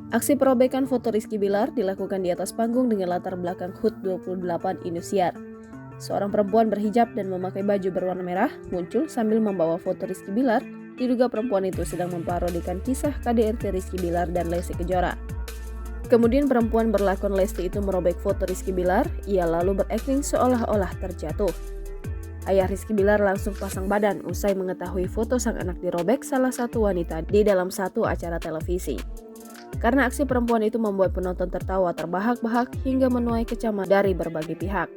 Aksi perobekan foto Rizky Bilar dilakukan di atas panggung dengan latar belakang HUT 28 Indosiar. Seorang perempuan berhijab dan memakai baju berwarna merah muncul sambil membawa foto Rizky Bilar. Diduga perempuan itu sedang memparodikan kisah KDRT Rizky Bilar dan Lesti Kejora. Kemudian perempuan berlakon Lesti itu merobek foto Rizky Bilar, ia lalu berakting seolah-olah terjatuh. Ayah Rizky Bilar langsung pasang badan usai mengetahui foto sang anak dirobek salah satu wanita di dalam satu acara televisi. Karena aksi perempuan itu membuat penonton tertawa terbahak-bahak hingga menuai kecaman dari berbagai pihak.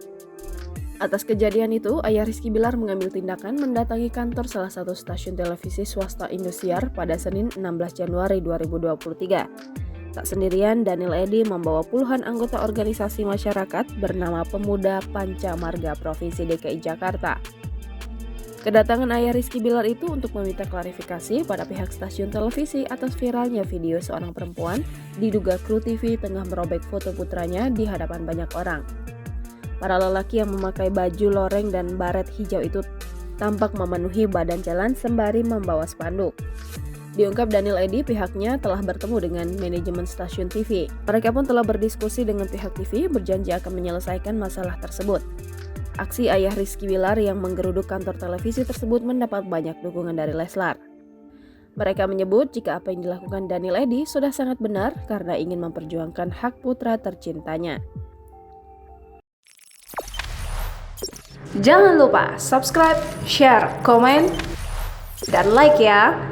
Atas kejadian itu, ayah Rizky Bilar mengambil tindakan mendatangi kantor salah satu stasiun televisi swasta Indosiar pada Senin 16 Januari 2023. Tak sendirian, Daniel Edi membawa puluhan anggota organisasi masyarakat bernama Pemuda Panca Marga Provinsi DKI Jakarta. Kedatangan ayah Rizky Bilar itu untuk meminta klarifikasi pada pihak stasiun televisi atas viralnya video seorang perempuan diduga kru TV tengah merobek foto putranya di hadapan banyak orang. Para lelaki yang memakai baju loreng dan baret hijau itu tampak memenuhi badan jalan sembari membawa spanduk. Diungkap Daniel Edi, pihaknya telah bertemu dengan manajemen stasiun TV. Mereka pun telah berdiskusi dengan pihak TV, berjanji akan menyelesaikan masalah tersebut. Aksi ayah Rizky Bilar yang menggeruduk kantor televisi tersebut mendapat banyak dukungan dari Leslar. Mereka menyebut jika apa yang dilakukan Daniel Edi sudah sangat benar karena ingin memperjuangkan hak putra tercintanya. Jangan lupa subscribe, share, komen, dan like ya!